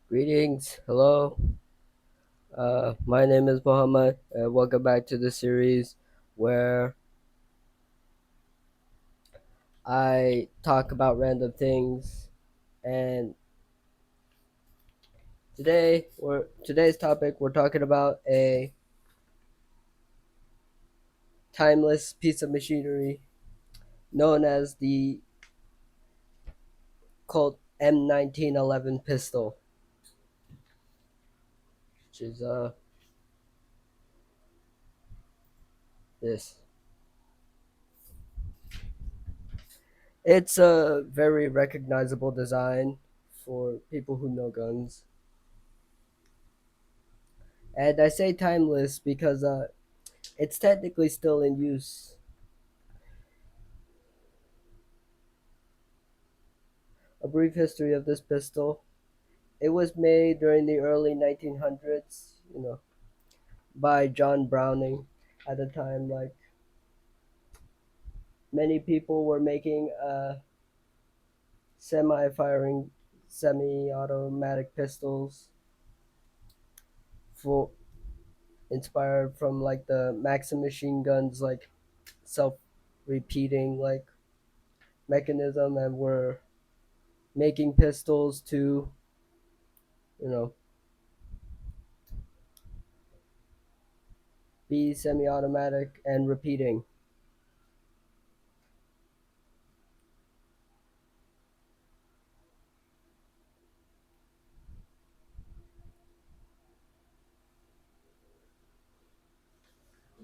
Greetings, hello. My name is Muhammad. Welcome back to the series where I talk about random things. And today's topic we're talking about a timeless piece of machinery known as the Colt M1911 pistol, which is this. It's a very recognizable design for people who know guns. And I say timeless because it's technically still in use. A brief history of this pistol. It was made during the early 1900s, by John Browning. At the time, like many people were making semi-firing, semi-automatic pistols for inspired from like the Maxim machine guns, like self-repeating like mechanism, and were making pistols to you know be semi-automatic and repeating.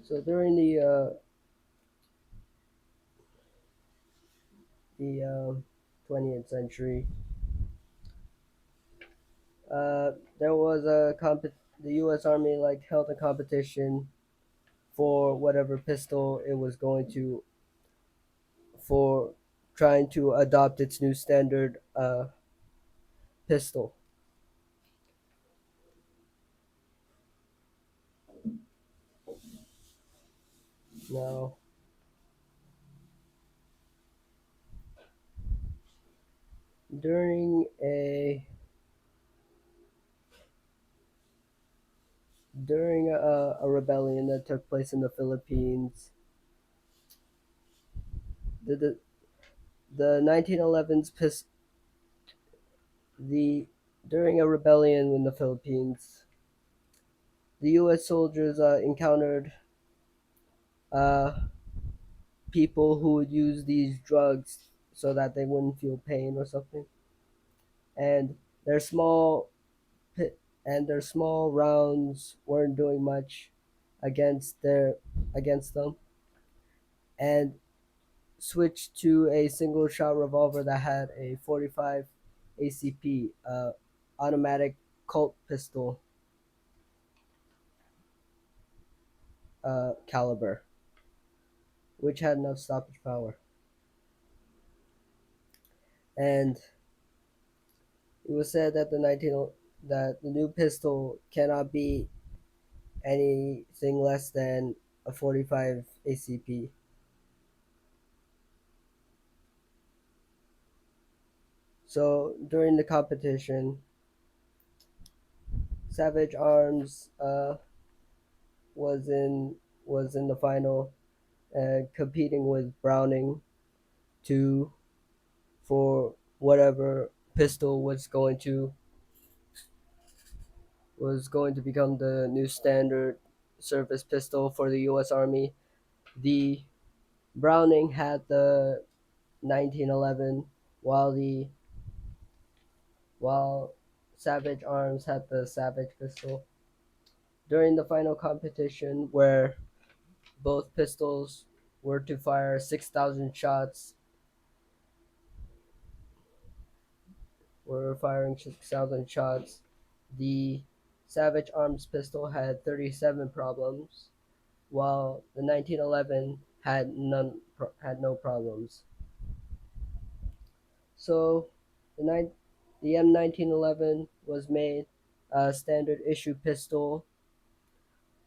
So during the 20th century, there was the U.S. Army like held a competition for whatever pistol it was going to for trying to adopt its new standard pistol. Now, during a during a rebellion that took place in the Philippines, the the, the 1911's the during a rebellion in the Philippines, the U.S. soldiers encountered uh, people who would use these drugs so that they wouldn't feel pain or something, and their small pit and their small rounds weren't doing much against them, and switched to a single shot revolver that had a 45 ACP automatic Colt pistol caliber, which had enough stoppage power. And it was said that the new pistol cannot be anything less than a 45 ACP. So during the competition, Savage Arms was in the final, competing with Browning to for whatever pistol was going to become the new standard service pistol for the U.S. Army. The Browning had the 1911, while the while Savage Arms had the Savage pistol. During the final competition, where both pistols were to fire 6,000 shots, were firing 6,000 shots, the Savage Arms pistol had 37 problems, while the 1911 had no problems. So the M1911 was made a standard issue pistol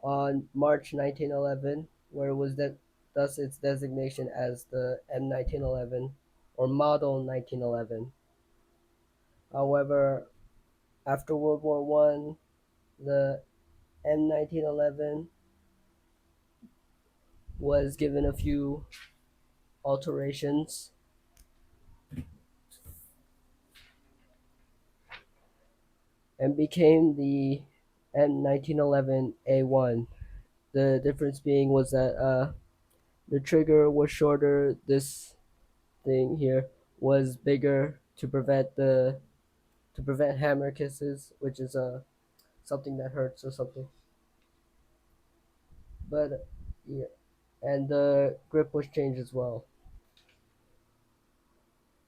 on March 1911, where it was that thus its designation as the M1911 or Model 1911. However, After World War One, the M1911 was given a few alterations and became the M1911A1. The difference being was that the trigger was shorter. This thing here was bigger to prevent hammer kisses, which is something that hurts or something. But yeah, and the grip was changed as well.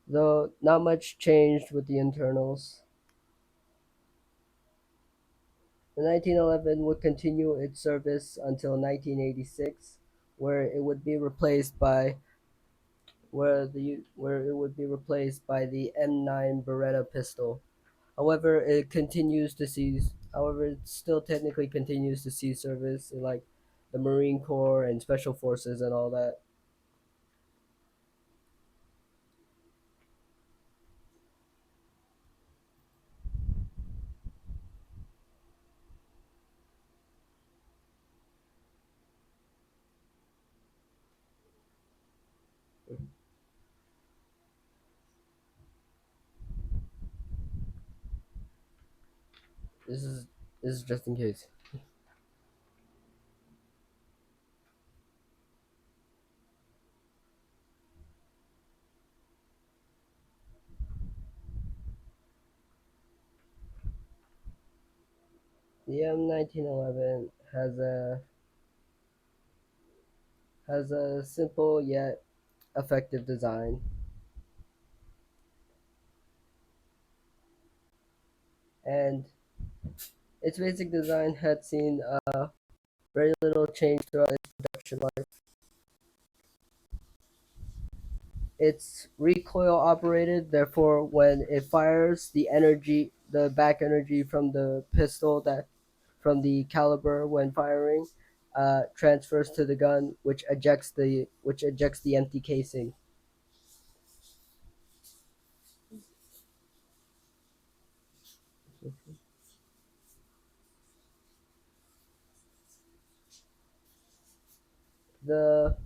Though not much changed with the internals. The 1911 would continue its service until 1986, where it would be replaced by where it would be replaced by the M9 Beretta pistol. However, it still technically continues to see service in like the Marine Corps and Special Forces and all that. This is this is just in case. The M1911 has a simple yet effective design, and its basic design had seen very little change throughout its production life. It's recoil operated, therefore, when it fires, the back energy from the pistol from the caliber when firing, transfers to the gun, which ejects the empty casing. The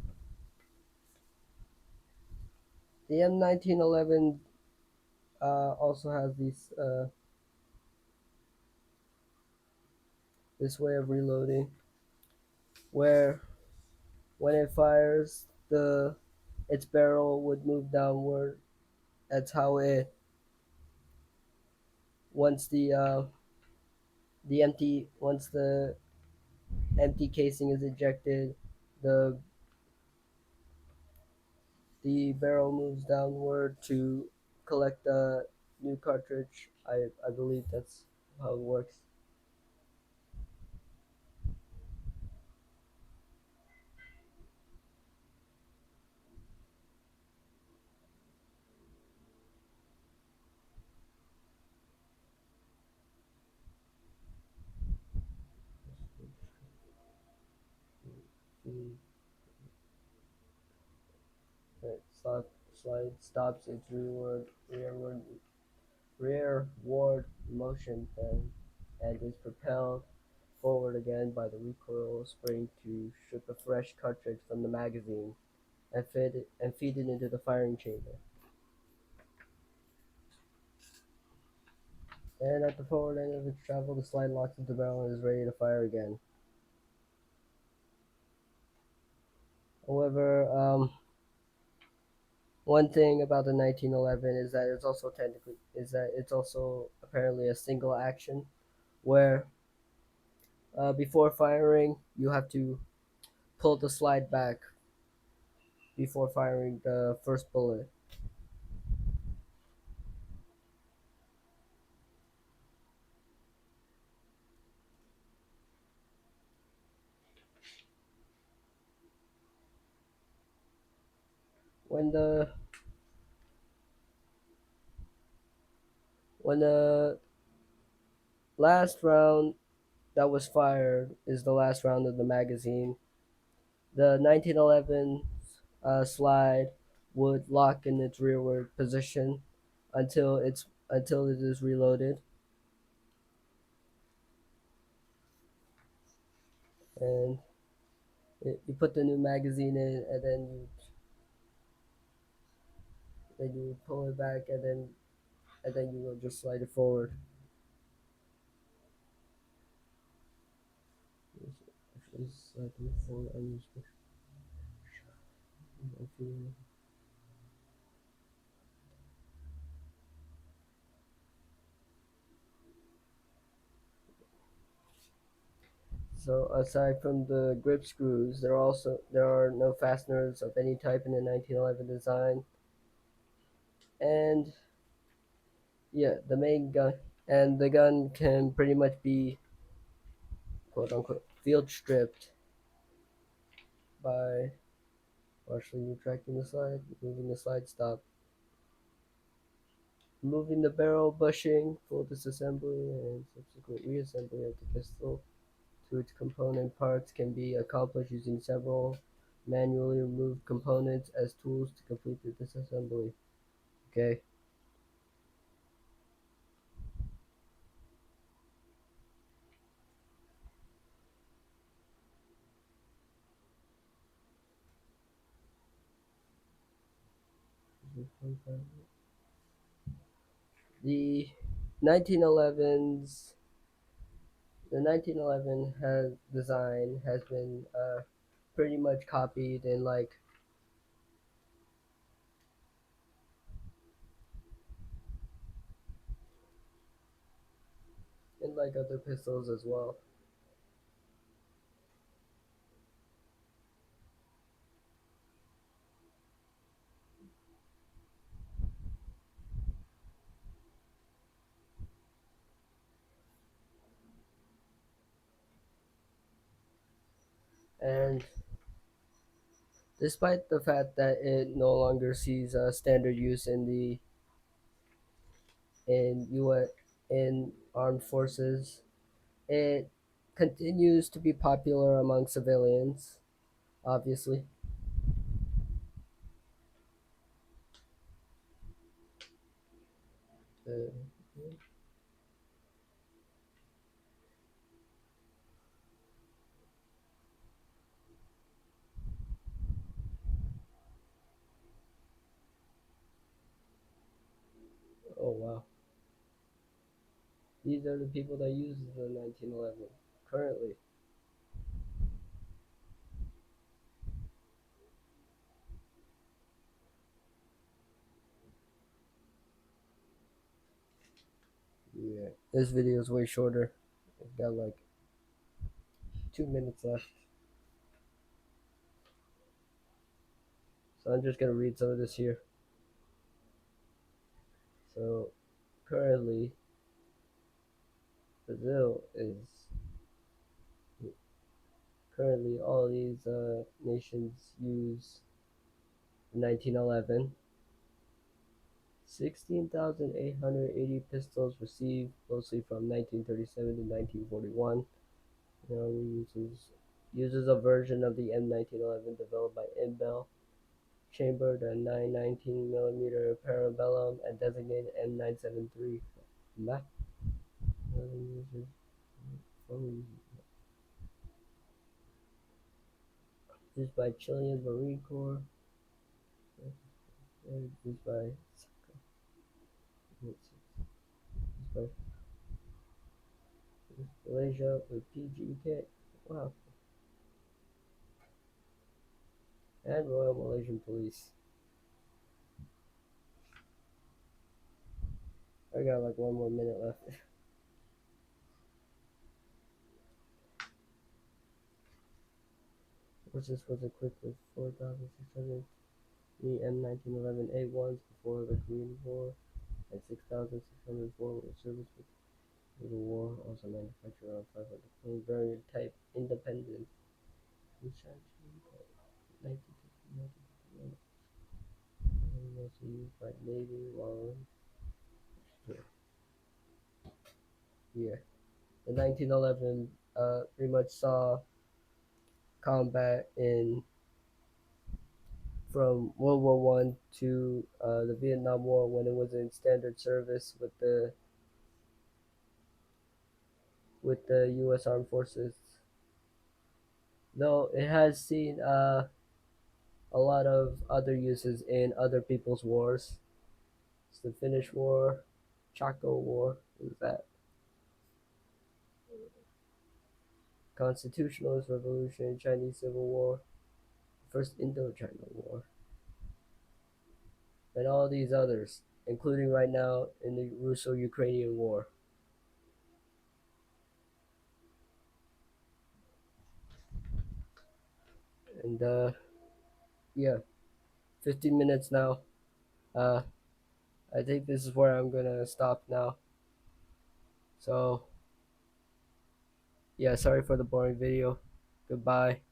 the M1911 also has this way of reloading where when it fires, the its barrel would move downward. That's how it once the empty casing is ejected, the the barrel moves downward to collect the new cartridge. I believe that's how it works. The slide, slide stops its rearward motion then and is propelled forward again by the recoil spring to strip a fresh cartridge from the magazine and feed it into the firing chamber. And at the forward end of its travel, the slide locks into the barrel and is ready to fire again. However, one thing about the 1911 is that it's also apparently a single action, where before firing you have to pull the slide back before firing the first bullet. When the when the last round that was fired is the last round of the magazine, the 1911 slide would lock in its rearward position until it is reloaded. and you put the new magazine in, and then you pull it back, and then you will just slide it forward. Actually, slide it forward on your screen. So aside from the grip screws, there are no fasteners of any type in the 1911 design, and yeah, the main gun and the gun can pretty much be quote unquote field stripped by partially retracting the slide, moving the slide stop, removing the barrel bushing, full disassembly, and subsequent reassembly of the pistol to its component parts can be accomplished using several manually removed components as tools to complete the disassembly. Okay. The 1911's the 1911 has design has been pretty much copied in like other pistols as well. And despite the fact that it no longer sees standard use in U.S. in armed forces, it continues to be popular among civilians. Obviously. Uh, oh wow, these are the people that use the 1911 currently. Yeah, this video is way shorter. It's got like 2 minutes left, so I'm just gonna read some of this here. So currently, Brazil is currently all these nations use 1911. 16,880 pistols received mostly from 1937 to 1941. You know, uses a version of the M1911 developed by Inbel, chambered a 919 mm parabellum, and designated M973. Map used by Chilean Marine Corps, used by Malaysia with PGK. Wow, and Royal Malaysian Police. I got like 1 more minute left. Which this was equipped with 4,600 M1911 A1s before the Korean War and 6,604 were serviced with the war. Also manufactured around 500 planes, variant type Independent. Which actually 1951 mostly used by Navy while yeah. The 1911 pretty much saw combat in from World War One to the Vietnam War when it was in standard service with the U.S. Armed Forces. though it has seen a lot of other uses in other people's wars. It's the Finnish War, Chaco War, what was that? Constitutionalist Revolution, Chinese Civil War, First Indochina War, and all these others, including right now in the Russo-Ukrainian War. And yeah, 15 minutes now. Uh, I think this is where I'm gonna stop now. So yeah, sorry for the boring video. Goodbye.